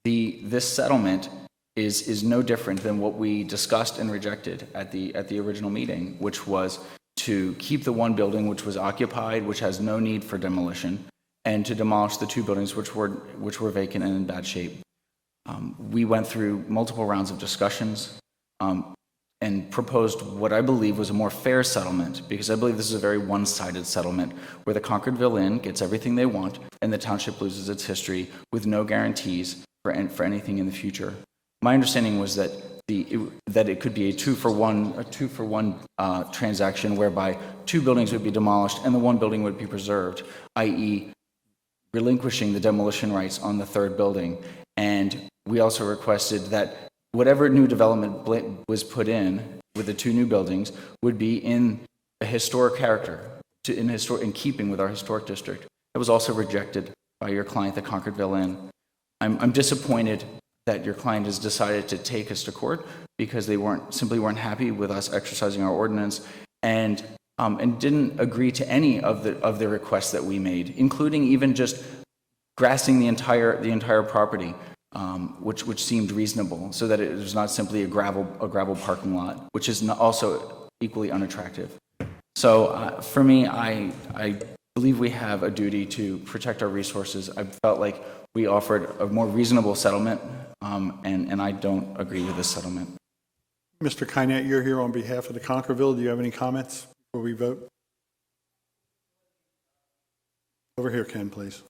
This settlement is no different than what we discussed and rejected at the original meeting, which was to keep the one building which was occupied, which has no need for demolition, and to demolish the two buildings which were vacant and in bad shape. We went through multiple rounds of discussions and proposed what I believe was a more fair settlement, because I believe this is a very one-sided settlement where the Concordville Inn gets everything they want and the township loses its history with no guarantees for anything in the future. My understanding was that it could be a two for one transaction whereby two buildings would be demolished and the one building would be preserved, i.e. relinquishing the demolition rights on the third building. And we also requested that whatever new development was put in with the two new buildings would be in a historic character, in keeping with our historic district. It was also rejected by your client, the Concordville Inn. I'm disappointed that your client has decided to take us to court because they simply weren't happy with us exercising our ordinance and didn't agree to any of the requests that we made, including even just grassing the entire property, which seemed reasonable, so that it was not simply a gravel parking lot, which is also equally unattractive. So for me, I believe we have a duty to protect our resources. I felt like we offered a more reasonable settlement, and I don't agree with this settlement. Mr. Kynette, you're here on behalf of the Concordville. Do you have any comments before we vote? Over here, Ken, please.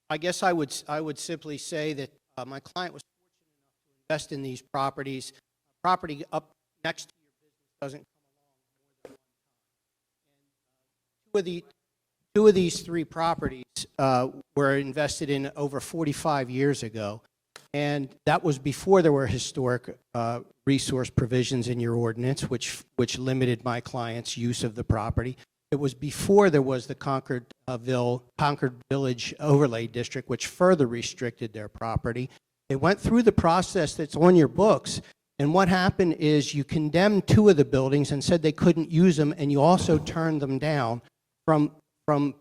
I guess I would simply say that my client was fortunate enough to invest in these properties. Property up next to your business doesn't come along more than one time. And two of these three properties were invested in over 45 years ago, and that was before there were historic resource provisions in your ordinance, which limited my client's use of the property. It was before there was the Concord Village Overlay District, which further restricted their property. They went through the process that's on your books, and what happened is you condemned two of the buildings and said they couldn't use them, and you also turned them down from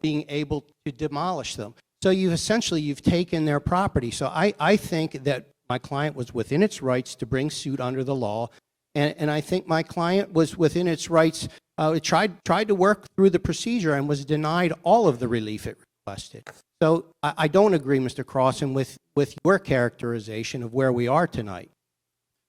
being able to demolish them. So you've taken their property. So I think that my client was within its rights to bring suit under the law, and I think my client was within its rights. It tried to work through the procedure and was denied all of the relief it requested. So I don't agree, Mr. Crossan, with your characterization of where we are tonight.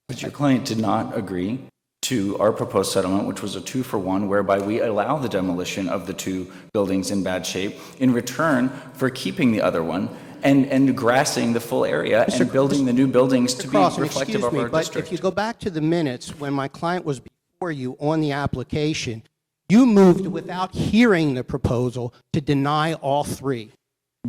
But your client did not agree to our proposed settlement, which was a 2-for-1, whereby we allow the demolition of the two buildings in bad shape in return for keeping the other one and grassing the full area and building the new buildings to be reflective of our district. But if you go back to the minutes when my client was before you on the application, you moved without hearing the proposal to deny all three.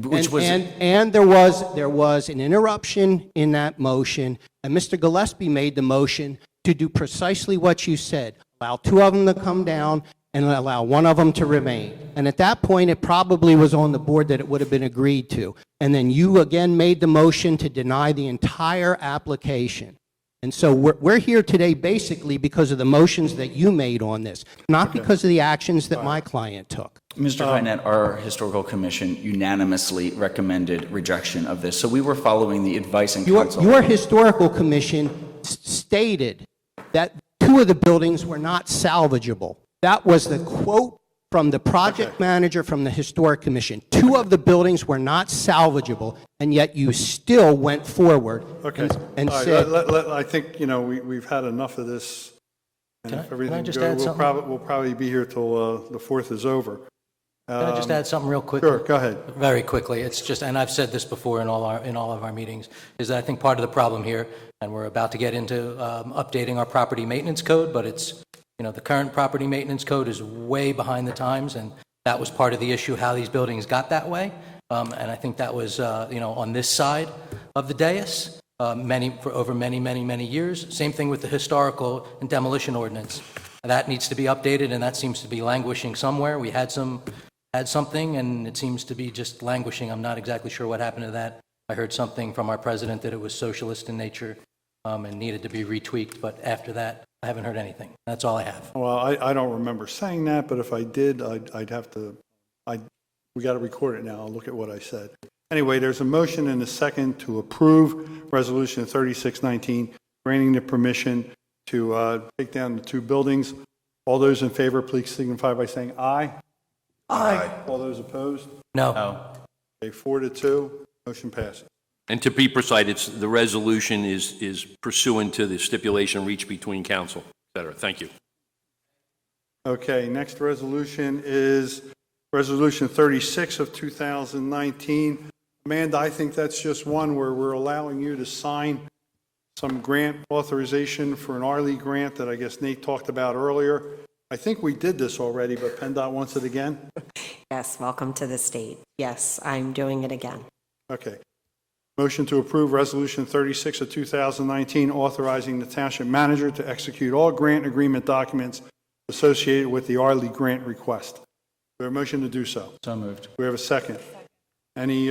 And there was an interruption in that motion, and Mr. Gillespie made the motion to do precisely what you said, allow two of them to come down and allow one of them to remain. And at that point, it probably was on the board that it would have been agreed to. And then you again made the motion to deny the entire application. And so we're here today basically because of the motions that you made on this, not because of the actions that my client took. Mr. Kynette, our historical commission unanimously recommended rejection of this. So we were following the advice and counsel. Your historical commission stated that two of the buildings were not salvageable. That was the quote from the project manager from the Historic Commission. Two of the buildings were not salvageable, and yet you still went forward and said... I think, we've had enough of this. And if everything goes, we'll probably be here till the 4th is over. Can I just add something real quickly? Sure, go ahead. Very quickly. It's just, and I've said this before in all of our meetings, is that I think part of the problem here, and we're about to get into updating our property maintenance code, but it's, the current property maintenance code is way behind the times, and that was part of the issue, how these buildings got that way. And I think that was, on this side of the dais, for over many years. Same thing with the historical and demolition ordinance. That needs to be updated, and that seems to be languishing somewhere. We had something, and it seems to be just languishing. I'm not exactly sure what happened to that. I heard something from our president that it was socialist in nature and needed to be retweaked, but after that, I haven't heard anything. That's all I have. Well, I don't remember saying that, but if I did, I'd have to, we got to record it now. I'll look at what I said. Anyway, there's a motion and a second to approve Resolution 3619, granting the permission to take down the two buildings. All those in favor, please signify by saying aye. Aye. All those opposed? No. Okay, 4-2, motion passes. And to be precise, the resolution is pursuant to the stipulation reached between council, et cetera. Thank you. Okay, next resolution is Resolution 36 of 2019. Amanda, I think that's just one where we're allowing you to sign some grant authorization for an RLE grant that I guess Nate talked about earlier. I think we did this already, but PennDOT wants it again? Yes, welcome to the state. Yes, I'm doing it again. Okay. Motion to approve Resolution 36 of 2019, authorizing the township manager to execute all grant agreement documents associated with the RLE grant request. We have a motion to do so. So moved. We have a second. Any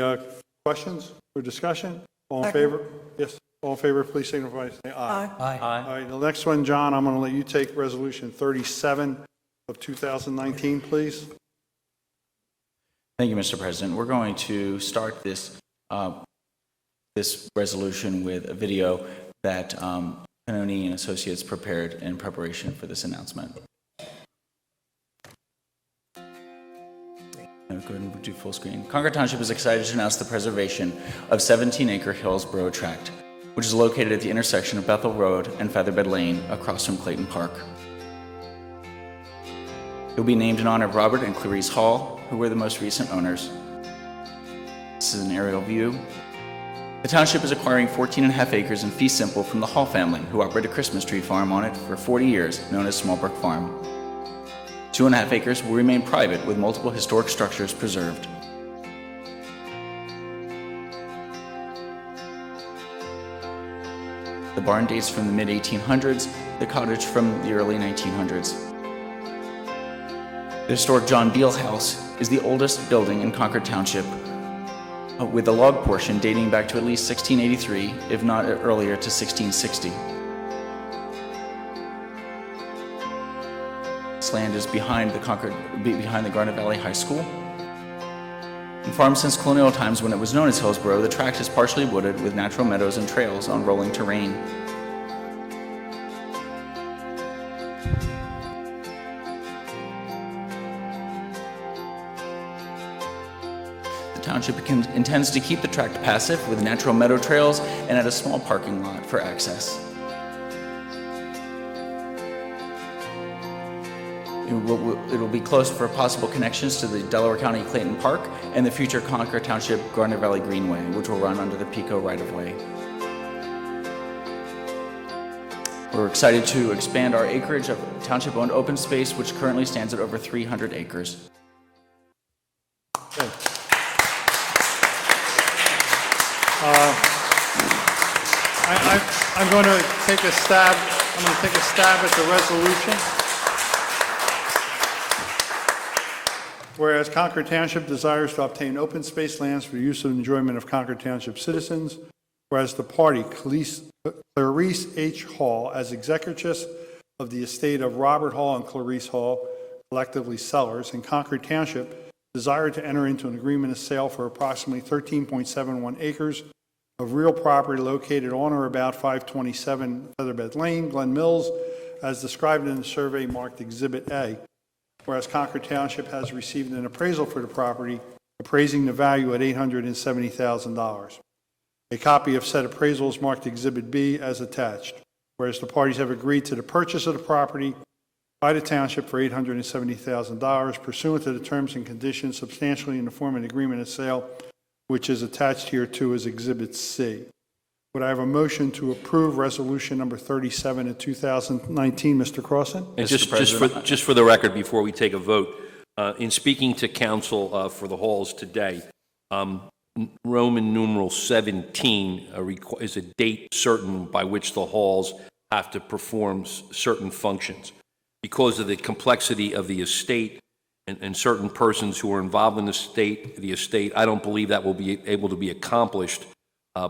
questions or discussion? All in favor? Yes. All in favor, please signify by saying aye. Aye. All right, the next one, John, I'm going to let you take Resolution 37 of 2019, please. Thank you, Mr. President. We're going to start this resolution with a video that Pennoni and Associates prepared in preparation for this announcement. Go ahead and do full screen. Concord Township is excited to announce the preservation of 17-acre Hillsborough tract, which is located at the intersection of Bethel Road and Featherbed Lane across from Clayton Park. It will be named in honor of Robert and Clarice Hall, who were the most recent owners. This is an aerial view. The township is acquiring 14.5 acres in fee simple from the Hall family, who operate a Christmas tree farm on it for 40 years, known as Smallbrook Farm. 2.5 acres will remain private, with multiple historic structures preserved. The barn dates from the mid-1800s, the cottage from the early 1900s. The historic John Beale House is the oldest building in Concord Township, with the log portion dating back to at least 1683, if not earlier to 1660. This land is behind the Garnet Valley High School. And farmed since colonial times when it was known as Hillsborough, the tract is partially wooded with natural meadows and trails on rolling terrain. The township intends to keep the tract passive with natural meadow trails and add a small parking lot for access. It will be close for possible connections to the Delaware County Clayton Park and the future Concord Township Garnet Valley Greenway, which will run under the PICO right-of-way. We're excited to expand our acreage of township-owned open space, which currently stands at over 300 acres. Okay. I'm going to take a stab at the resolution. Whereas Concord Township desires to obtain open space lands for use and enjoyment of Concord Township citizens, whereas the party, Clarice H. Hall, as executrix of the estate of Robert Hall and Clarice Hall, collectively sellers, and Concord Township desire to enter into an agreement of sale for approximately 13.71 acres of real property located on or about 527 Featherbed Lane, Glen Mills, as described in the survey marked Exhibit A. Whereas Concord Township has received an appraisal for the property, appraising the value at $870,000. A copy of said appraisal is marked Exhibit B as attached. Whereas the parties have agreed to the purchase of the property by the township for $870,000 pursuant to the terms and conditions substantially in the form of an agreement of sale, which is attached here too as Exhibit C. Would I have a motion to approve Resolution Number 37 of 2019, Mr. Crossan? And just for the record, before we take a vote, in speaking to council for the halls today, Roman numeral 17 is a date certain by which the halls have to perform certain functions. Because of the complexity of the estate and certain persons who are involved in the estate, I don't believe that will be able to be accomplished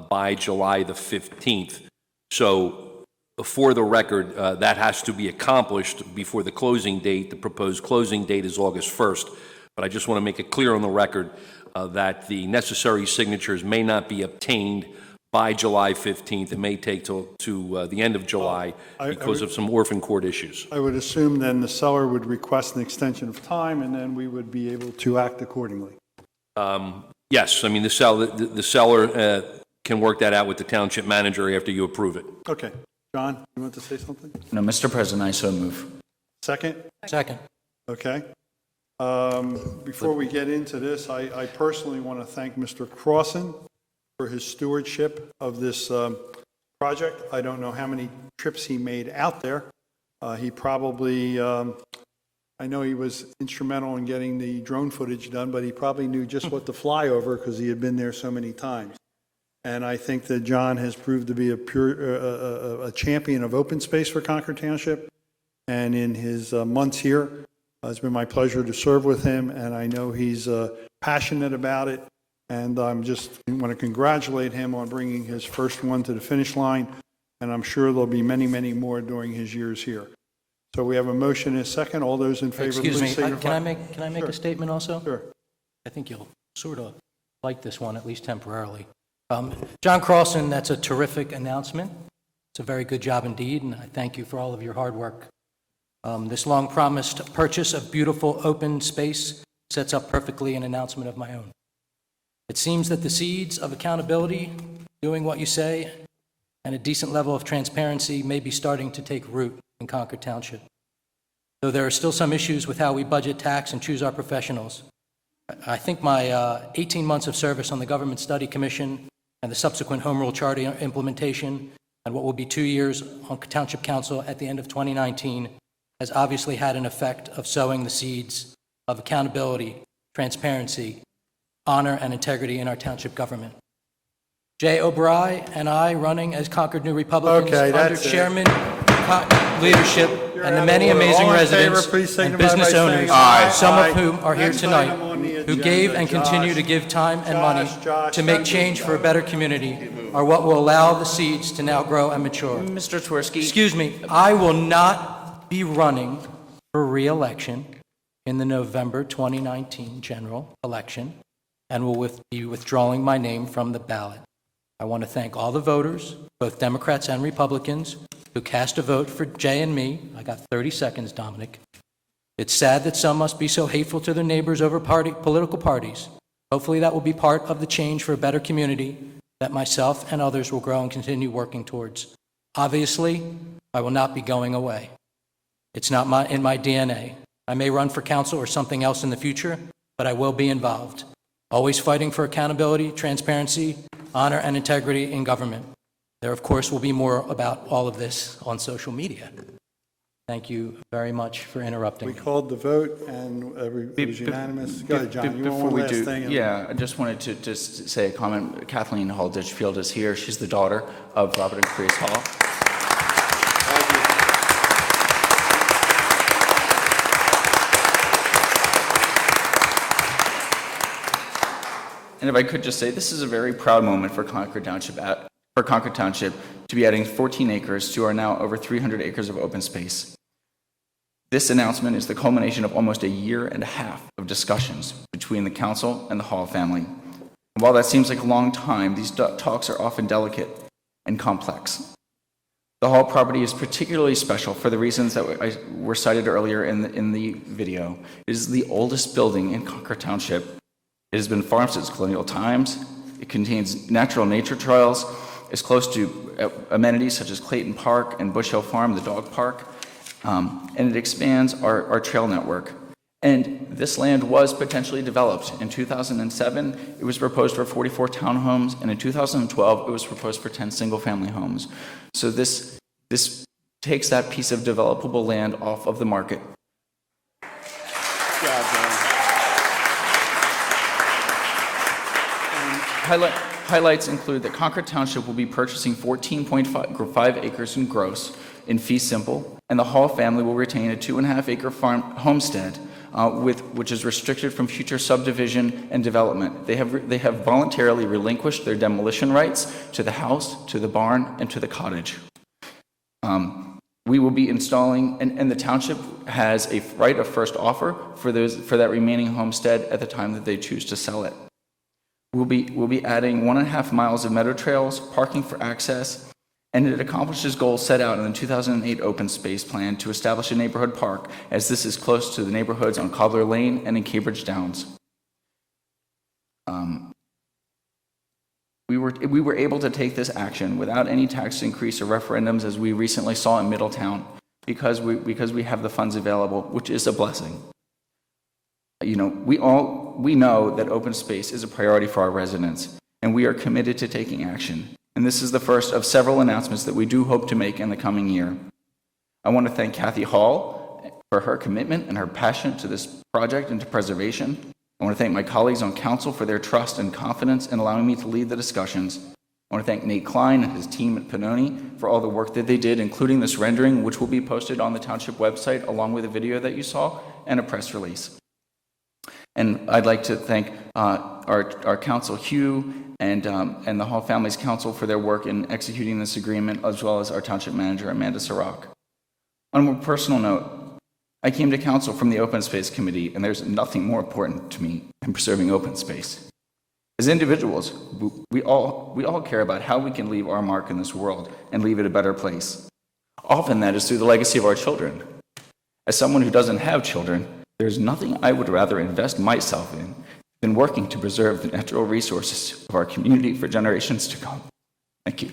by July the 15th. So for the record, that has to be accomplished before the closing date. The proposed closing date is August 1st. But I just want to make it clear on the record that the necessary signatures may not be obtained by July 15th. It may take to the end of July because of some orphan court issues. I would assume then the seller would request an extension of time, and then we would be able to act accordingly. Yes, I mean, the seller can work that out with the township manager after you approve it. Okay. John, you want to say something? No, Mr. President, I so move. Second? Second. Okay. Before we get into this, I personally want to thank Mr. Crossan for his stewardship of this project. I don't know how many trips he made out there. He probably, I know he was instrumental in getting the drone footage done, but he probably knew just what to fly over because he had been there so many times. And I think that John has proved to be a champion of open space for Concord Township. And in his months here, it's been my pleasure to serve with him, and I know he's passionate about it. And I want to congratulate him on bringing his first one to the finish line, and I'm sure there'll be many, many more during his years here. So we have a motion and a second. All those in favor, Excuse please me, signify. can I make Sure. a statement also? Sure. I think you'll sort of like this one, at least temporarily. John Crossan, that's a terrific announcement. It's a very good job indeed, and I thank you for all of your hard work. This long-promised purchase of beautiful open space sets up perfectly an announcement of my own. It seems that the seeds of accountability, doing what you say, and a decent level of transparency may be starting to take root in Concord Township. Though there are still some issues with how we budget, tax, and choose our professionals, I think my 18 months of service on the Government Study Commission and the subsequent Home Rule Charter implementation, and what will be 2 years on Township Council at the end of 2019, has obviously had an effect of sowing the seeds of accountability, transparency, honor, and integrity in our township government. Jay O'Brien and I, running as Concord New Republicans Okay, under that's it. Chairman leadership, You're and the out many of order. amazing All in favor, residents please and signify by business saying owners, aye. some Aye. of whom are here Next tonight, item on the who agenda, gave and Josh. continue to give time and money Josh, to make thank you. change for a better community, are what will allow the seeds to now grow and mature. Mr. Twersky. Excuse me, I will not be running for re-election in the November 2019 general election and will be withdrawing my name from the ballot. I want to thank all the voters, both Democrats and Republicans, who cast a vote for Jay and me. I got 30 seconds, Dominic. It's sad that some must be so hateful to their neighbors over political parties. Hopefully that will be part of the change for a better community that myself and others will grow and continue working towards. Obviously, I will not be going away. It's not in my DNA. I may run for council or something else in the future, but I will be involved, always fighting for accountability, transparency, honor, and integrity in government. There, of course, will be more about all of this on social media. Thank you very much for interrupting We me. called the vote, and it was unanimous. Go ahead, John. You want Before one we last do, thing? yeah, I just wanted to just say a comment. Kathleen Hall Ditchfield is here. She's the daughter of Robert and Chris Hall. And if I could just say, this is a very proud moment for Concord Township to be adding 14 acres to our now over 300 acres of open space. This announcement is the culmination of almost a year and a half of discussions between the council and the Hall family. And while that seems like a long time, these talks are often delicate and complex. The Hall property is particularly special for the reasons that were cited earlier in the video. It is the oldest building in Concord Township. It has been farmed since colonial times. It contains natural nature trails. It's close to amenities such as Clayton Park and Bush Hill Farm, the dog park. And it expands our trail network. And this land was potentially developed. In 2007, it was proposed for 44 townhomes, and in 2012, it was proposed for 10 single-family homes. So this takes that piece of developable land off of the market. Highlights include that Concord Township will be purchasing 14.5 acres in gross in fee simple, and the Hall family will retain a 2.5-acre farm homestead, which is restricted from future subdivision and development. They have voluntarily relinquished their demolition rights to the house, to the barn, and to the cottage. We will be installing, and the township has a right of first offer for that remaining homestead at the time that they choose to sell it. We'll be adding 1.5 miles of meadow trails, parking for access, and it accomplishes goals set out in the 2008 open space plan to establish a neighborhood park, as this is close to the neighborhoods on Cobbler Lane and in Cambridge Downs. We were able to take this action without any tax increase or referendums, as we recently saw in Middletown, because we have the funds available, which is a blessing. You know, we know that open space is a priority for our residents, and we are committed to taking action. And this is the first of several announcements that we do hope to make in the coming year. I want to thank Kathy Hall for her commitment and her passion to this project and to preservation. I want to thank my colleagues on council for their trust and confidence in allowing me to lead the discussions. I want to thank Nate Klein and his team at Pannoni for all the work that they did, including this rendering, which will be posted on the township website along with a video that you saw and a press release. And I'd like to thank our council, Hugh, and the Hall Families Council for their work in executing this agreement, as well as our township manager, Amanda Sirach. On a more personal note, I came to council from the Open Space Committee, and there's nothing more important to me than preserving open space. As individuals, we all care about how we can leave our mark in this world and leave it a better place. Often that is through the legacy of our children. As someone who doesn't have children, there's nothing I would rather invest myself in than working to preserve the natural resources of our community for generations to come. Thank you.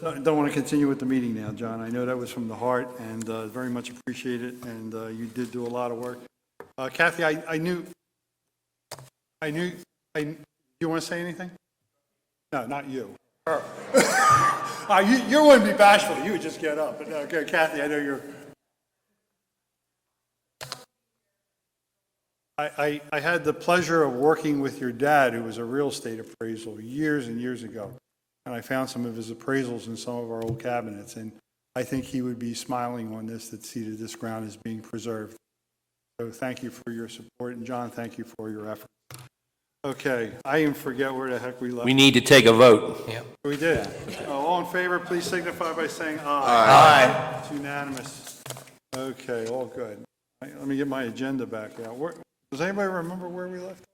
I don't want to continue with the meeting now, John. I know that was from the heart, and very much appreciate it, and you did do a lot of work. Kathy, I knew, you want to say anything? No, not you. Her. You wouldn't be bashful. You would just get up. But okay, Kathy, I know you're... I had the pleasure of working with your dad, who was a real estate appraisal years and years ago. And I found some of his appraisals in some of our old cabinets, and I think he would be smiling on this, that see that this ground is being preserved. So thank you for your support, and John, thank you for your efforts. Okay, I even forget where the heck we left. We need to take a vote. Yeah. We did. All in favor, please signify by saying aye. Aye. It's unanimous. Okay, all good. Let me get my agenda back out. Does anybody remember where we left?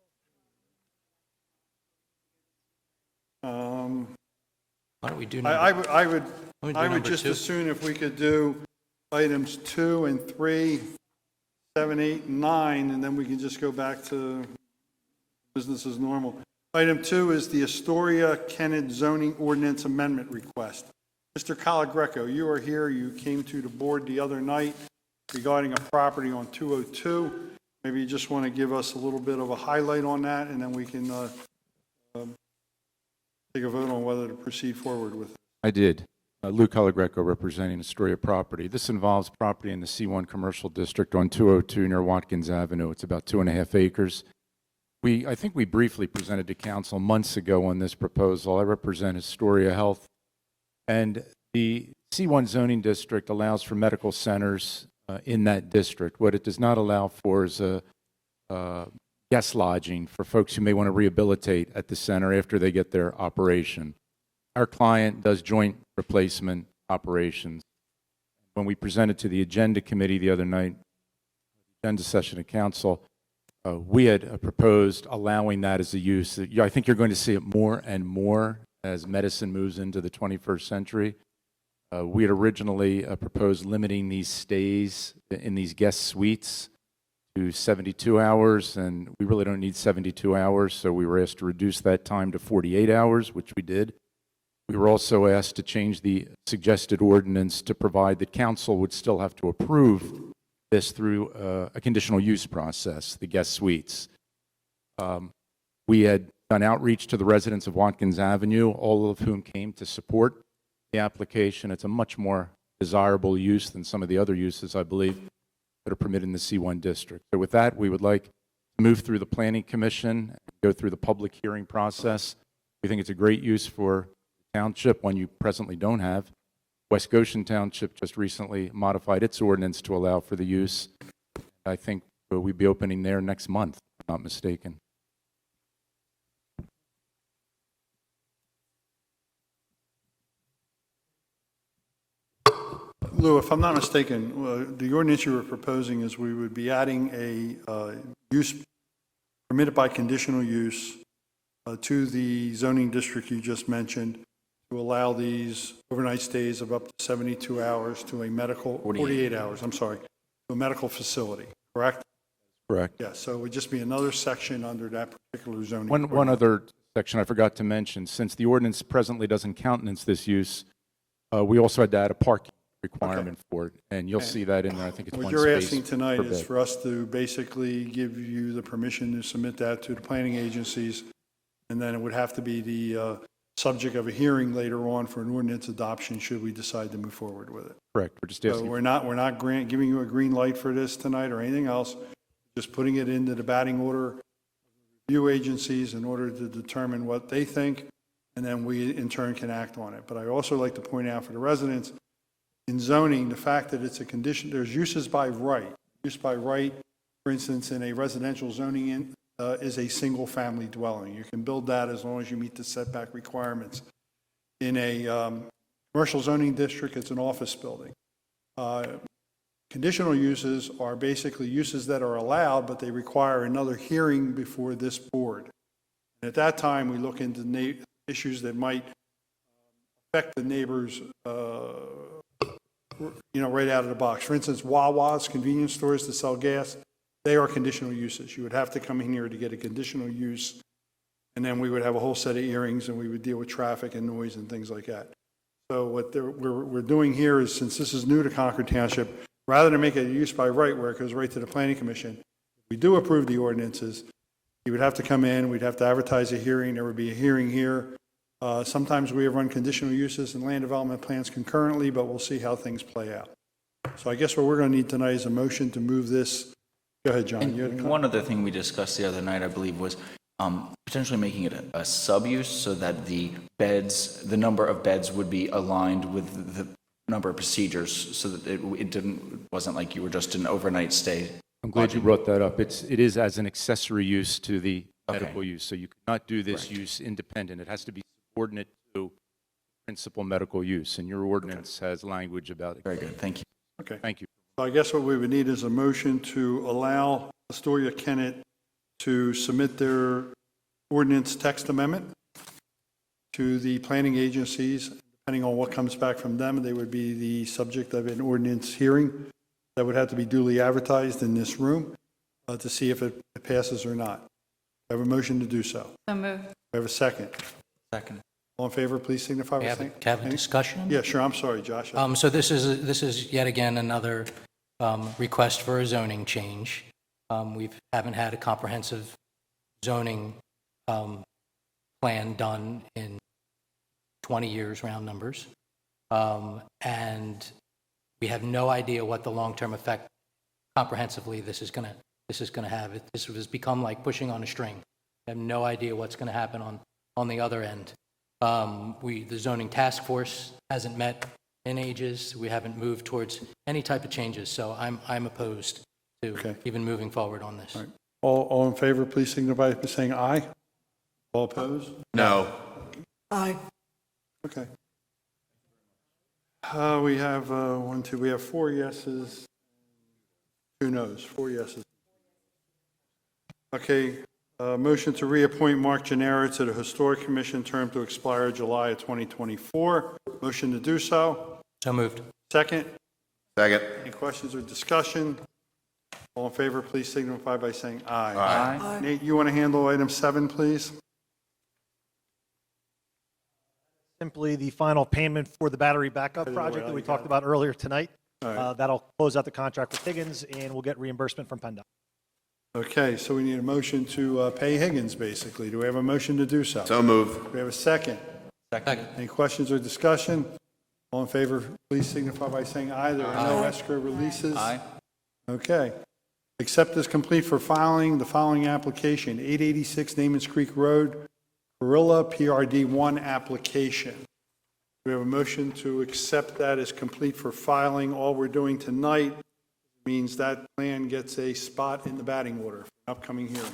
Why don't we do I would number just 2? as soon if we could do items 2 and 3, 7, 8, and 9, and then we can just go back to business as normal. Item 2 is the Astoria Kennett zoning ordinance amendment request. Mr. Calagreco, you are here. You came to the board the other night regarding a property on 202. Maybe you just want to give us a little bit of a highlight on that, and then we can take a vote on whether to proceed forward with it. I did. Lou Calagreco representing Astoria property. This involves property in the C1 commercial district on 202 near Watkins Avenue. It's about 2.5 acres. I think we briefly presented to council months ago on this proposal. I represent Astoria Health, and the C1 zoning district allows for medical centers in that district. What it does not allow for is a guest lodging for folks who may want to rehabilitate at the center after they get their operation. Our client does joint replacement operations. When we presented to the agenda committee the other night, agenda session of council, we had proposed allowing that as a use. I think you're going to see it more and more as medicine moves into the 21st century. We had originally proposed limiting these stays in these guest suites to 72 hours, and we really don't need 72 hours, so we were asked to reduce that time to 48 hours, which we did. We were also asked to change the suggested ordinance to provide that council would still have to approve this through a conditional use process, the guest suites. We had done outreach to the residents of Watkins Avenue, all of whom came to support the application. It's a much more desirable use than some of the other uses, I believe, that are permitted in the C1 district. So with that, we would like to move through the Planning Commission, go through the public hearing process. We think it's a great use for the township, one you presently don't have. West Goshen Township just recently modified its ordinance to allow for the use. I think we'd be opening there next month, if I'm not mistaken. Lou, if I'm not mistaken, the ordinance you were proposing is we would be adding a use permitted by conditional use to the zoning district you just mentioned to allow these overnight stays of up to 72 hours to a medical, 48 hours, I'm sorry, to a medical facility, correct? Correct. Yeah, so it would just be another section under that particular zoning. One other section I forgot to mention, since the ordinance presently doesn't countenance this use, we also had to add a parking requirement for it, and you'll see that in there. I think it's What one you're space asking tonight per is bed. for us to basically give you the permission to submit that to the planning agencies, and then it would have to be the subject of a hearing later on for an ordinance adoption should we decide to move forward with it. Correct. We're just So asking. we're not giving you a green light for this tonight or anything else, just putting it into the batting order, review agencies in order to determine what they think, and then we in turn can act on it. But I also like to point out for the residents, in zoning, the fact that it's a condition, there's uses by right. Use by right, for instance, in a residential zoning is a single-family dwelling. You can build that as long as you meet the setback requirements. In a commercial zoning district, it's an office building. Conditional uses are basically uses that are allowed, but they require another hearing before this board. And at that time, we look into issues that might affect the neighbors, right out of the box. For instance, Wawa's, convenience stores that sell gas, they are conditional uses. You would have to come in here to get a conditional use, and then we would have a whole set of hearings, and we would deal with traffic and noise and things like that. So what we're doing here is, since this is new to Concord Township, rather than make it a use by right where it goes right to the planning commission, if we do approve the ordinances, you would have to come in, we'd have to advertise a hearing, there would be a hearing here. Sometimes we have run conditional uses and land development plans concurrently, but we'll see how things play out. So I guess what we're going to need tonight is a motion to move this. Go ahead, John. You had a comment? One other thing we discussed the other night, I believe, was potentially making it a sub-use so that the number of beds would be aligned with the number of procedures, so that it wasn't like you were just an overnight stay. I'm glad you brought that up. It is as an accessory use to the Okay. medical use, so you cannot do this Correct. use independent. It has to be subordinate to principal medical use, and your ordinance has language about it. Very good, thank you. Okay. Thank you. So I guess what we would need is a motion to allow Astoria Kennett to submit their ordinance text amendment to the planning agencies. Depending on what comes back from them, they would be the subject of an ordinance hearing that would have to be duly advertised in this room to see if it passes or not. I have a motion to do so. So moved. I have a second. Second. All in favor, please signify by Have saying. a discussion? Yeah, sure, I'm sorry, Josh. So this is yet again another request for a zoning change. We haven't had a comprehensive zoning plan done in 20 years, round numbers. And we have no idea what the long-term effect comprehensively this is going to have. This has become like pushing on a string. We have no idea what's going to happen on the other end. The zoning task force hasn't met in ages. We haven't moved towards any type of changes, so I'm opposed to Okay. even moving forward on this. All right. All in favor, please signify by saying aye. All opposed? No. Aye. Okay. We have we have 4 yeses, 2 noes, 4 yeses. Okay, motion to reappoint Mark Gennaro to the Historic Commission, term to expire July of 2024. Motion to do so. So moved. Second, Second. any questions or discussion? All in favor, please signify by saying aye. Aye. Nate, you want to handle item 7, please? Simply the final payment for the battery backup Put it project away, that we you talked got it. about earlier tonight. All right. That'll close out the contract with Higgins, and we'll get reimbursement from PennDOT. Okay, so we need a motion to pay Higgins, basically. Do we have a motion to do so? So move. Do we have a second? Second. Any questions or discussion? All in favor, please signify by saying aye. There are no escrow releases. Aye. Okay. Accept as complete for filing the following application, 886 Namens Creek Road, Gorilla PRD1 application. We have a motion to accept that as complete for filing. All we're doing tonight is means that plan gets a spot in the batting order for an upcoming hearing.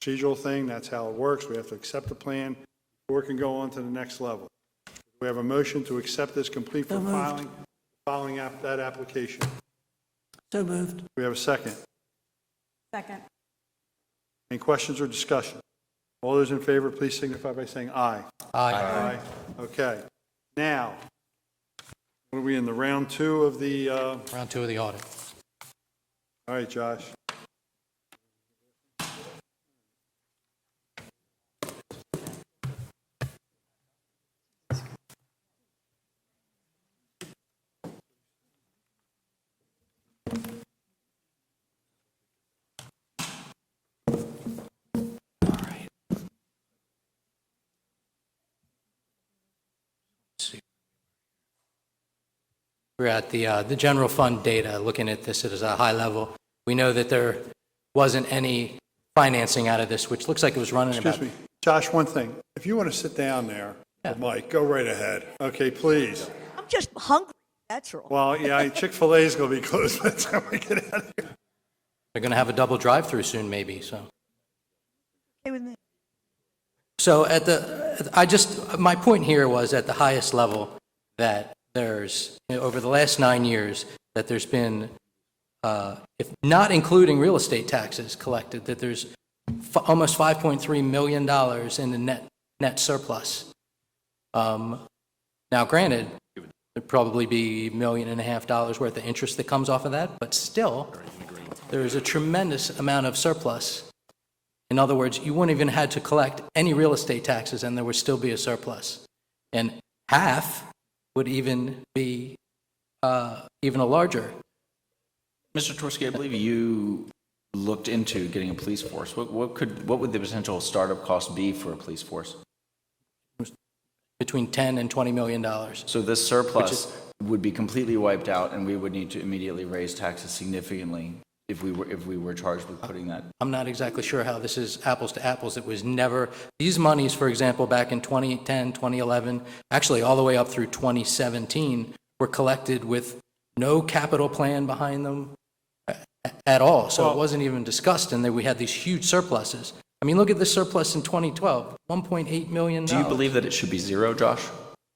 Procedural thing, that's how it works. We have to accept the plan before it can go on to the next level. We have a motion to accept this complete for following that application. So moved. We have a second. Second. Any questions or discussion? All those in favor, please signify by saying aye. Aye. Okay. Now, what are we in the round two of the, Round 2 of the audit. all right, Josh. We're at the general fund data, looking at this at a high level. We know that there wasn't any financing out of this, which looks like it was running about... Excuse me. Josh, one thing. If you want to sit down there, Mike, go right ahead. Okay, please. I'm just hungry, that's all. Well, yeah, Chick-fil-A is going to be closed by the time we get out of here. They're going to have a double drive-through soon, maybe, so... Okay with me. So my point here was at the highest level that there's, over the last 9 years, that there's been, if not including real estate taxes collected, that there's almost $5.3 million in the net surplus. Now, granted, there'd probably be $1.5 million worth of interest that comes off of that, but still, there's a tremendous amount of surplus. In other words, you wouldn't even had to collect any real estate taxes and there would still be a surplus. And half would even be even a larger. Mr. Torski, I believe you looked into getting a police force. What would the potential startup cost be for a police force? Between $10 and $20 million. So this surplus would be completely wiped out, and we would need to immediately raise taxes significantly if we were charged with putting that. I'm not exactly sure how this is apples to apples. It was never, these monies, for example, back in 2010, 2011, actually all the way up through 2017, were collected with no capital plan behind them at all. So it wasn't even discussed, and then we had these huge surpluses. I mean, look at the surplus in 2012, $1.8 million. Do you believe that it should be zero, Josh?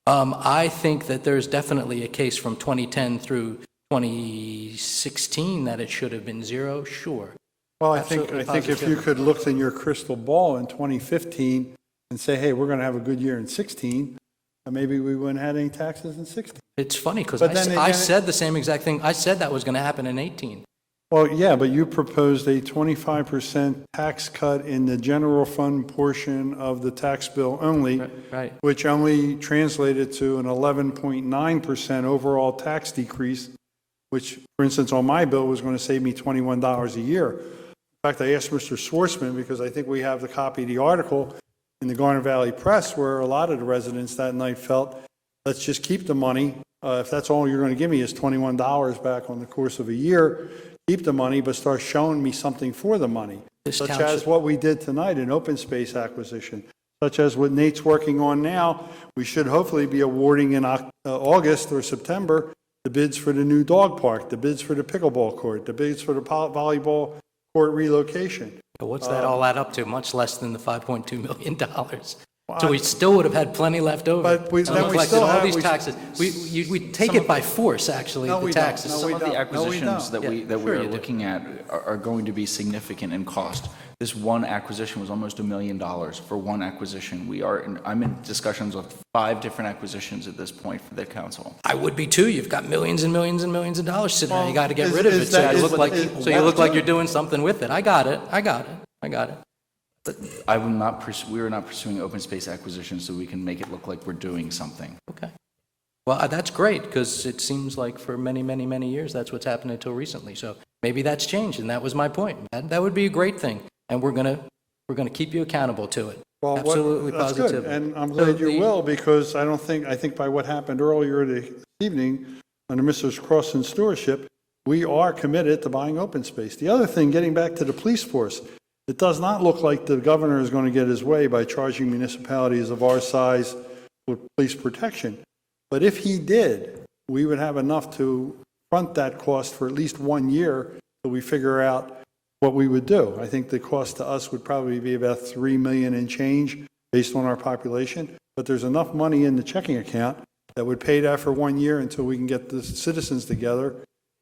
I think that there's definitely a case from 2010 through 2016 that it should have been zero, sure. Well, I think if you could look in your crystal ball in 2015 and say, hey, we're going to have a good year in 16, maybe we wouldn't have had any taxes in 16. It's funny because But then I again- said the same exact thing. I said that was going to happen in 18. Well, yeah, but you proposed a 25% tax cut in the general fund portion of the tax bill only, Right. which only translated to an 11.9% overall tax decrease, which, for instance, on my bill was going to save me $21 a year. In fact, I asked Mr. Schwarzman, because I think we have the copy of the article in the Garner Valley Press, where a lot of the residents that night felt, let's just keep the money. If that's all you're going to give me is $21 back on the course of a year, keep the money, but start showing me something for the money, such as what we did tonight in open space acquisition, such as what Nate's working on now. We should hopefully be awarding in August or September the bids for the new dog park, the bids for the pickleball court, the bids for the volleyball court relocation. But what's that all add up to? Much less than the $5.2 million. So we still would have had plenty left over. But we- And then we collected still all have- these we- taxes. We take it by force, actually, No, the we don't. taxes. No, Some we of the don't. acquisitions No, that we Sure are you do. looking at are going to be significant in cost. This one acquisition was almost $1 million for one acquisition. I'm in discussions with 5 different acquisitions at this point for the council. I would be too. You've got millions and millions and millions of dollars sitting there. You got to get is- rid of is it. So that- you is- look like is- so you look like you're doing something with it. I got it. We are not pursuing open space acquisitions so we can make it look like we're doing something. Okay. Well, that's great because it seems like for many, many, many years that's what's happened until recently. So maybe that's changed, and that was my point. That would be a great thing, and we're gonna keep you accountable to it. Well, Absolutely, that's good, positively. and I'm So glad you the- will, because I think by what happened earlier this evening under Mrs. Crossan's stewardship, we are committed to buying open space. The other thing, getting back to the police force, it does not look like the governor is going to get his way by charging municipalities of our size with police protection. But if he did, we would have enough to front that cost for at least 1 year till we figure out what we would do. I think the cost to us would probably be about $3 million and change based on our population, but there's enough money in the checking account that would pay that for 1 year until we can get the citizens together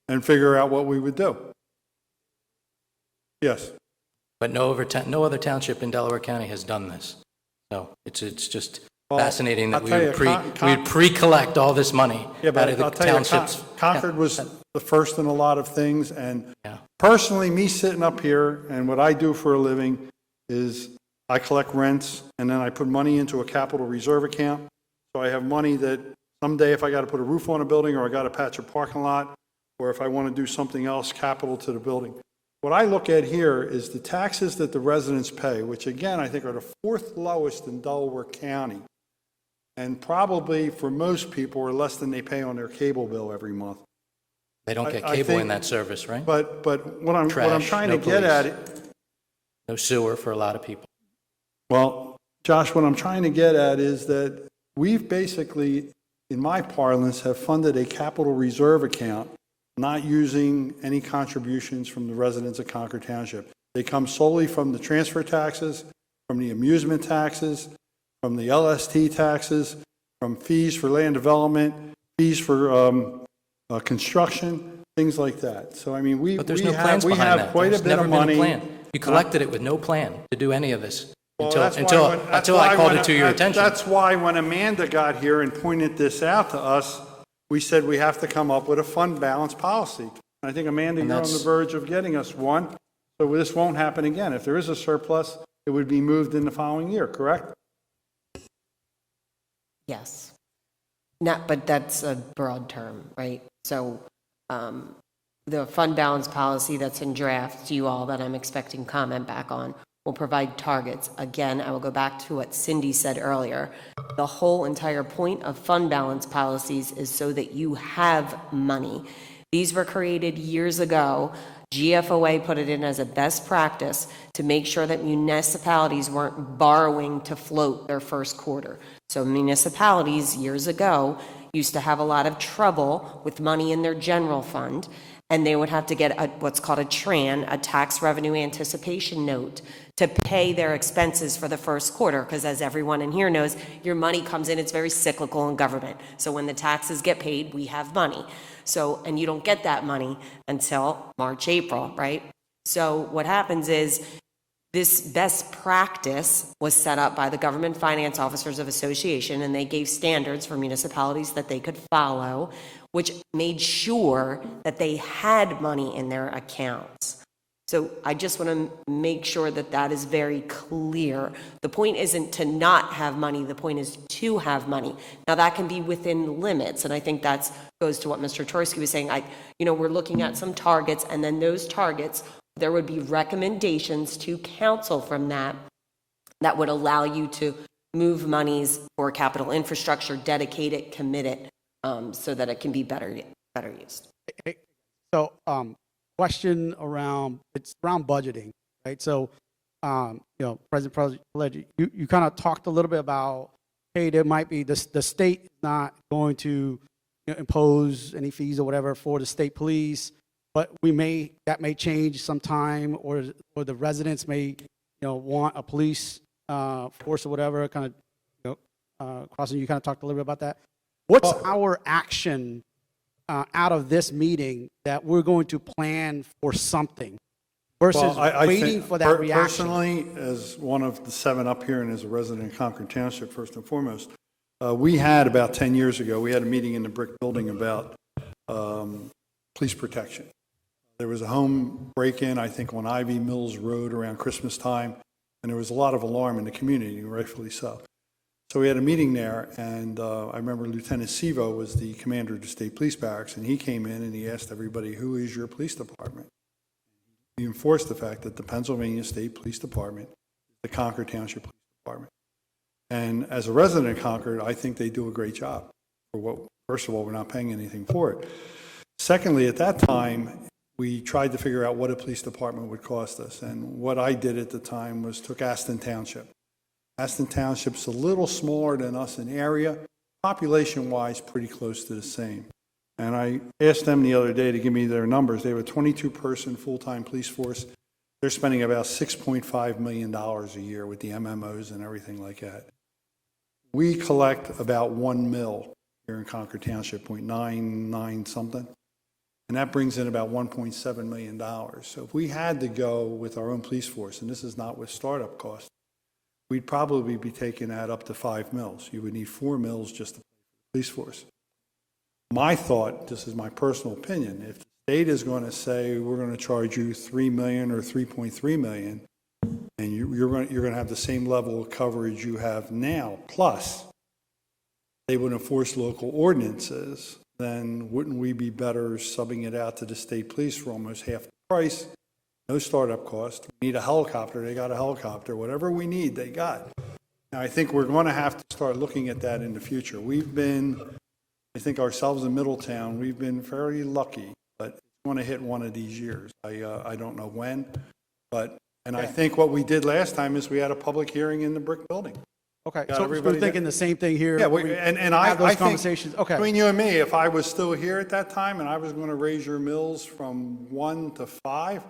and figure out what we would do. Yes. But no other township in Delaware County has done this. So it's just fascinating that I'll tell you, we would pre-collect all this money out of the I'll tell you, townships. Concord was the first in a lot of things, and Yeah. personally, me sitting up here, and what I do for a living is I collect rents, and then I put money into a capital reserve account. So I have money that someday if I got to put a roof on a building, or I got to patch a parking lot, or if I want to do something else, capital to the building. What I look at here is the taxes that the residents pay, which again, I think are the fourth lowest in Delaware County. And probably for most people are less than they pay on their cable bill every month. They don't get I cable think- in that service, right? But what I'm Trash, trying no to get at, No sewer for a lot of people. well, Josh, what I'm trying to get at is that we've basically, in my parlance, have funded a capital reserve account, not using any contributions from the residents of Concord Township. They come solely from the transfer taxes, from the amusement taxes, from the LST taxes, from fees for land development, fees for construction, things like that. So, I mean, But there's no plans behind that. have quite a There's bit never of been a money. plan. You collected it with no plan to do any of this Well, until that's why I called when- it to your attention. That's why when Amanda got here and pointed this out to us, we said we have to come up with a fund balance policy. And I think, Amanda, And you're on that's- the verge of getting us one, so this won't happen again. If there is a surplus, it would be moved in the following year, correct? Yes. Not, but that's a broad term, right? So the fund balance policy that's in draft to you all that I'm expecting comment back on will provide targets. Again, I will go back to what Cindy said earlier. The whole entire point of fund balance policies is so that you have money. These were created years ago. GFOA put it in as a best practice to make sure that municipalities weren't borrowing to float their first quarter. So municipalities years ago used to have a lot of trouble with money in their general fund, and they would have to get what's called a TRAN, a tax revenue anticipation note, to pay their expenses for the first quarter, because as everyone in here knows, your money comes in, it's very cyclical in government. So when the taxes get paid, we have money. So, and you don't get that money until March, April, right? So what happens is this best practice was set up by the Government Finance Officers of Association, and they gave standards for municipalities that they could follow, which made sure that they had money in their accounts. So I just want to make sure that that is very clear. The point isn't to not have money. The point is to have money. Now, that can be within limits, and I think that goes to what Mr. Torski was saying. We're looking at some targets, and then those targets, there would be recommendations to council from that would allow you to move monies for capital infrastructure, dedicate it, commit it, so that it can be better used. So, question around budgeting, right? So, President Pledge, you kind of talked a little bit about, hey, there might be the state not going to impose any fees or whatever for the state police, but that may change sometime, or the residents may want a police force or whatever, kind of crossing. You kind of talked a little bit about that. What's our action out of this meeting that we're going to plan for something versus I waiting think for that reaction? Personally, as one of the 7 up here and as a resident of Concord Township, first and foremost, we had about 10 years ago, we had a meeting in the brick building about police protection. There was a home break-in, I think, on Ivy Mills Road around Christmas time, and there was a lot of alarm in the community, rightfully so. So we had a meeting there, and I remember Lieutenant Sevo was the commander of the state police barracks, and he came in and he asked everybody, who is your police department? He enforced the fact that the Pennsylvania State Police Department is the Concord Township Police Department. And as a resident of Concord, I think they do a great job. First of all, we're not paying anything for it. Secondly, at that time, we tried to figure out what a police department would cost us. And what I did at the time was took Aston Township. Aston Township's a little smaller than us in area, population-wise pretty close to the same. And I asked them the other day to give me their numbers. They have a 22-person full-time police force. They're spending about $6.5 million a year with the MMOs and everything like that. We collect about 1 mil here in Concord Township, 0.99 something. And that brings in about $1.7 million. So if we had to go with our own police force, and this is not with startup costs, we'd probably be taking that up to 5 mils. You would need 4 mils just to pay for the police force. My thought, this is my personal opinion, if the state is going to say we're going to charge you $3 million or $3.3 million, and you're going to have the same level of coverage you have now, plus they would enforce local ordinances, then wouldn't we be better subbing it out to the state police for almost half the price? No startup cost. We need a helicopter, they got a helicopter. Whatever we need, they got. Now, I think we're going to have to start looking at that in the future. I think ourselves in Middletown, we've been very lucky, but it's going to hit one of these years. I don't know when, and I think what we did last time is we had a public hearing in the brick building. Okay, Got so everybody we're thinking the same thing here. Yeah, We and have those I think, conversations. Okay. between you and me, if I was still here at that time and I was going to raise your mills from 1 to 5,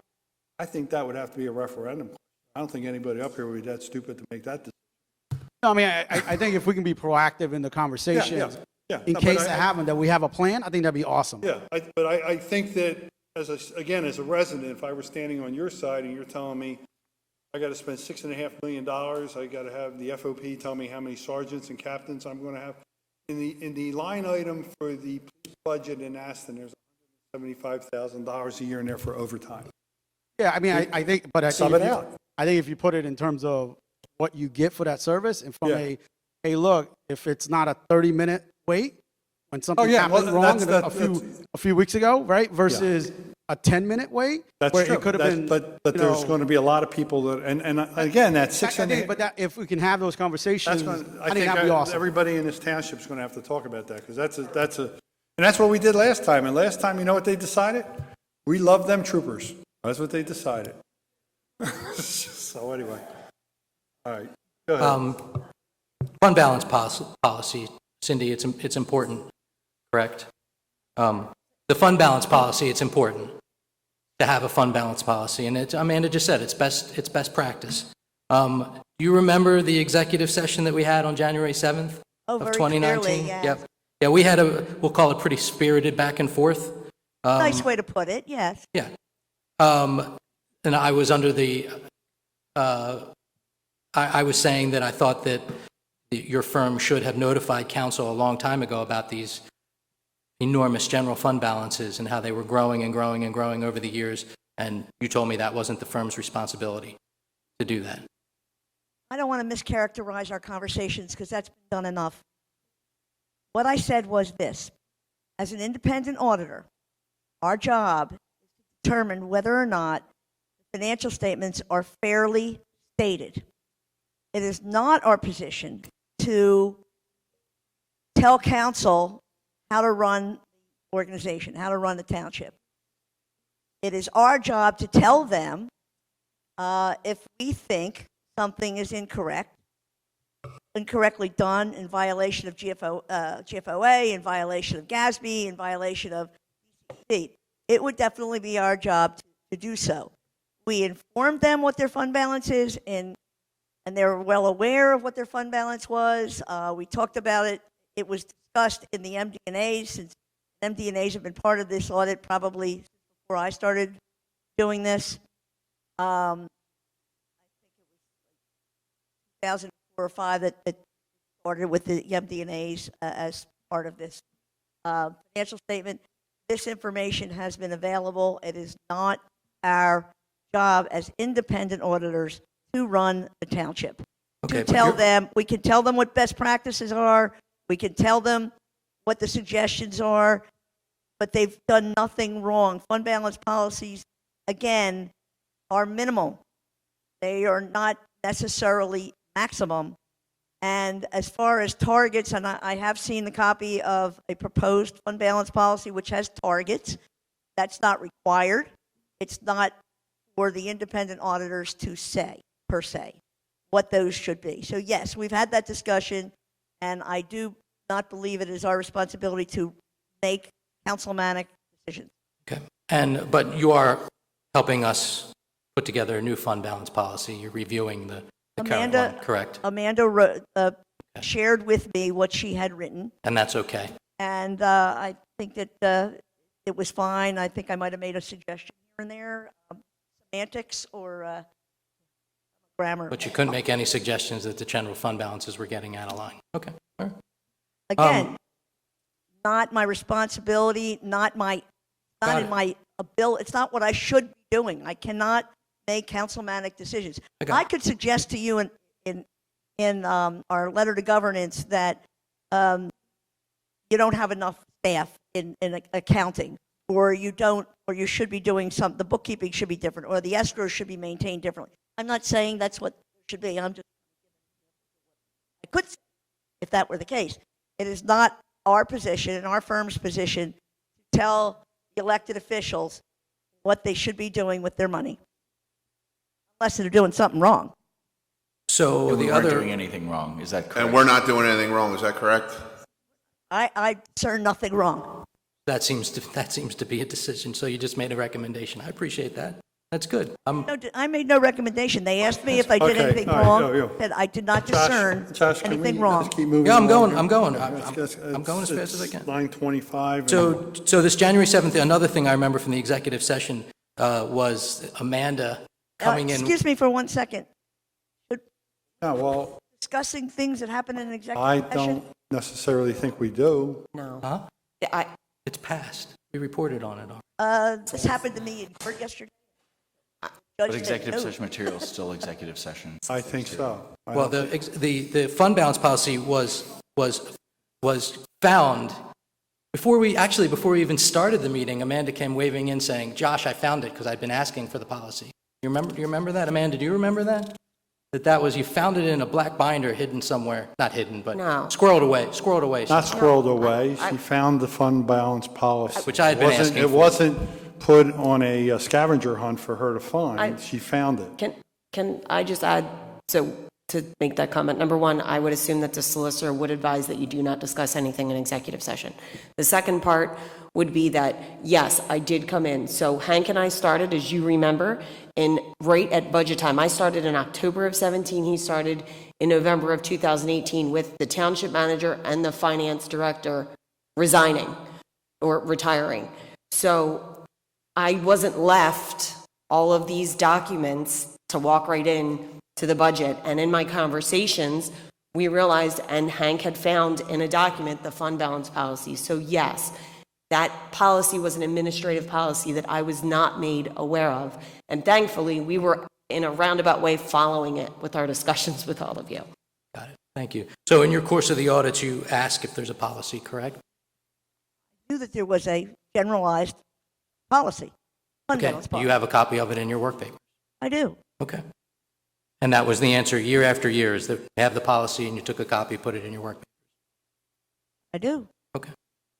I think that would have to be a referendum. I don't think anybody up here would be that stupid to make that decision. No, I mean, I think if we can be proactive in the conversation, Yeah. in No, case but that happens, that we have a plan, I think that'd be awesome. Yeah, but I think that, as a resident, if I were standing on your side and you're telling me, I got to spend $6.5 million, I got to have the FOP tell me how many sergeants and captains I'm going to have. In the line item for the police budget in Aston, there's $175,000 a year in there for overtime. Yeah, I mean, I think, but I Sub think, it out. I think if you put it in terms of what you get for that service, and from Yeah. hey, look, if it's not a 30-minute wait when something yeah, well, happened wrong that's- a few weeks ago, right, versus a 10-minute wait, That's where true. it could have been, But you there's know, going to be a lot of people that, and again, that's I think, but that, if we can have those conversations, I think that'd be awesome. everybody in this township is going to have to talk about that, because and that's what we did last time. And last time, you know what they decided? We love them troopers. That's what they decided. So anyway, all right, go ahead. Fund balance policy, Cindy, it's important, correct? The fund balance policy, it's important to have a fund balance policy, and Amanda just said it's best practice. You remember the executive session that we had on January 7th Oh, of very 2019? clearly, yeah. Yep. Yeah, we had we'll call it pretty spirited back and forth. Nice way to put it, yes. Yeah. And I was under the, I was saying that I thought that your firm should have notified council a long time ago about these enormous general fund balances and how they were growing and growing and growing over the years. And you told me that wasn't the firm's responsibility to do that. I don't want to mischaracterize our conversations because that's been done enough. What I said was this: as an independent auditor, our job is to determine whether or not the financial statements are fairly stated. It is not our position to tell council how to run the organization, how to run the township. It is our job to tell them if we think something is incorrectly done, in violation of GFOA, in violation of GASB, in violation of DCC. It would definitely be our job to do so. We informed them what their fund balance is, and they're well aware of what their fund balance was. We talked about it. It was discussed in the MD&As, since MD&As have been part of this audit probably before I started doing this. I think it was 2004 or 5 that started with the MD&As as part of this financial statement. This information has been available. It is not our job as independent auditors to run the township. Okay, To but tell you're- them, we can tell them what best practices are, we can tell them what the suggestions are, but they've done nothing wrong. Fund balance policies, again, are minimal. They are not necessarily maximum. And as far as targets, and I have seen the copy of a proposed fund balance policy which has targets. That's not required. It's not for the independent auditors to say, per se, what those should be. So yes, we've had that discussion, and I do not believe it is our responsibility to make councilmanic decisions. Okay. But you are helping us put together a new fund balance policy. You're reviewing the current one, correct? Amanda shared with me what she had written, And that's okay. and I think that it was fine. I think I might have made a suggestion here and there, semantics or grammar. But you couldn't make any suggestions that the general fund balances were getting out of line. Okay. All right. Again, not my responsibility, not in my ability. It's not what I should be doing. I cannot make councilmanic decisions. I could suggest to you in our letter to governance that you don't have enough staff in accounting, or you should be doing something. The bookkeeping should be different, or the escrow should be maintained differently. I'm not saying that's what it should be. I could say if that were the case. It is not our position and our firm's position to tell the elected officials what they should be doing with their money, unless they're doing something wrong. So We the weren't other, doing anything wrong, is that correct? And we're not doing anything wrong, is that correct? I discern nothing wrong. that seems to be a decision. So you just made a recommendation. I appreciate that. That's good. No, I made no recommendation. They asked me if I did Okay, anything all right, wrong, yo. that I did not Josh, discern can we anything wrong. just keep moving Yeah, I'm along going. here? I'm going. Let's- I'm going as fast as I can. It's 9:25. So this January 7th, another thing I remember from the executive session was Amanda coming in. Excuse me for 1 second. Yeah, well, Discussing things that happened in an I executive session? don't necessarily think we do. No. Huh? I, It's passed. We reported on it already. This happened to me yesterday. But executive session material is still executive session. I think so. Well, the fund balance policy was found before we even started the meeting. Amanda came waving in saying, "Josh, I found it," because I'd been asking for the policy. Do you remember that, Amanda? Do you remember that? That was, you found it in a black binder hidden somewhere. Not hidden, but No. squirreled away. Not squirreled away. She found the fund balance policy. Which I had been asking It for. wasn't put on a scavenger hunt for her to find. She found it. can I just add, so to make that comment, number one, I would assume that the solicitor would advise that you do not discuss anything in executive session. The second part would be that, yes, I did come in. So Hank and I started, as you remember, right at budget time. I started in October of 17. He started in November of 2018 with the township manager and the finance director resigning or retiring. So I wasn't left all of these documents to walk right in to the budget. And in my conversations, we realized, and Hank had found in a document, the fund balance policy. So yes, that policy was an administrative policy that I was not made aware of. And thankfully, we were in a roundabout way following it with our discussions with all of you. Got it. Thank you. So in your course of the audit, you ask if there's a policy, correct? I knew that there was a generalized policy, fund Okay. balance policy. You have a copy of it in your work paper. I do. Okay. And that was the answer year after year, is that you have the policy and you took a copy, put it in your work paper. I do. Okay.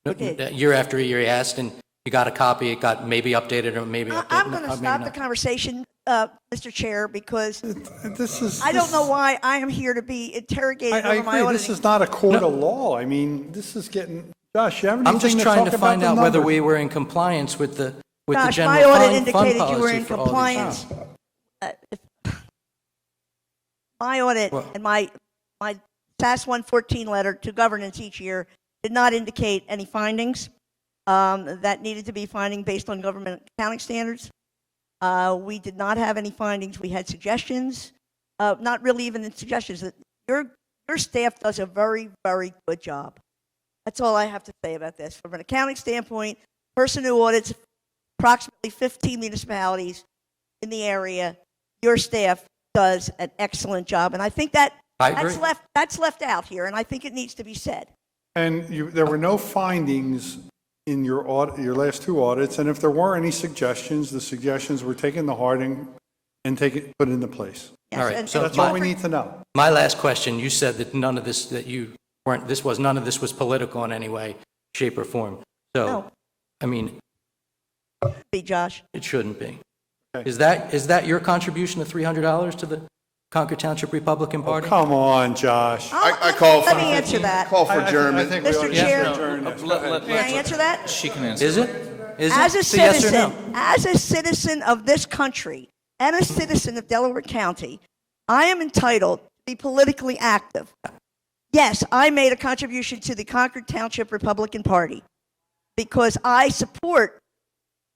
I did. Year after year, you asked, and you got a copy, it got maybe updated or maybe updated. I'm going to maybe stop the not. conversation, Mr. Chair, because This is. I don't know why I am here to be interrogated I over my agree. This auditing. is not a court of law. I mean, this is getting, Josh, you have anything I'm just to trying talk to about find the out whether numbers? we were in compliance with the Gosh, general my audit fund indicated you were policy in for all these compliance. My audit Well- and my SAS 114 letter to governance each year did not indicate any findings that needed to be finding based on government accounting standards. We did not have any findings. We had suggestions, not really even suggestions. That your staff does a very, very good job. That's all I have to say about this. From an accounting standpoint, person who audits approximately 15 municipalities in the area, your staff does an excellent job. And I think I agree. that's left out here, and I think it needs to be said. And there were no findings in your audit, your last two audits, and if there were any suggestions, the suggestions were taken to heart and put into place. Yes, All right, and- so That's and all we don't need to know. My last question, you said that none of this, that you weren't, none of this was political in any way, shape, or form. So, No. I mean, forget, Josh. it shouldn't be. Okay. Is that your contribution of $300 to the Concord Township Republican Party? Come on, Josh. I call for. Let me answer that. Call I for adjournment. think we Mr. ought to Chair? adjourn this. Go ahead. May I answer that? She can answer. Is it? Is it? As a It's yes or no. citizen of this country and a citizen of Delaware County, I am entitled to be politically active. Yes, I made a contribution to the Concord Township Republican Party because I support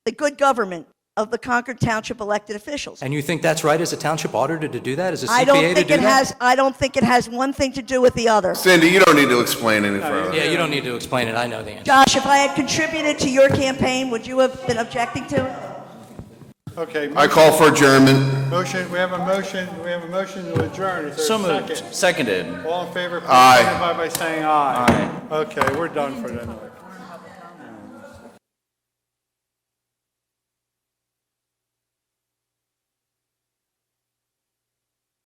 the good government of the Concord Township elected officials. And you think that's right as a township auditor to do that, as a I CPA don't to think do it that? has. I don't think it has one thing to do with the other. Cindy, you don't need to explain any further. Yeah, you don't need to explain it, I know the answer. Josh, if I had contributed to your campaign, would you have been objecting to it? Okay, I call for adjournment. motion, we have a motion to adjourn. Is there So a moved. second? Seconded. All in favor, please Aye. signify by saying aye. Aye. Okay, we're done for tonight.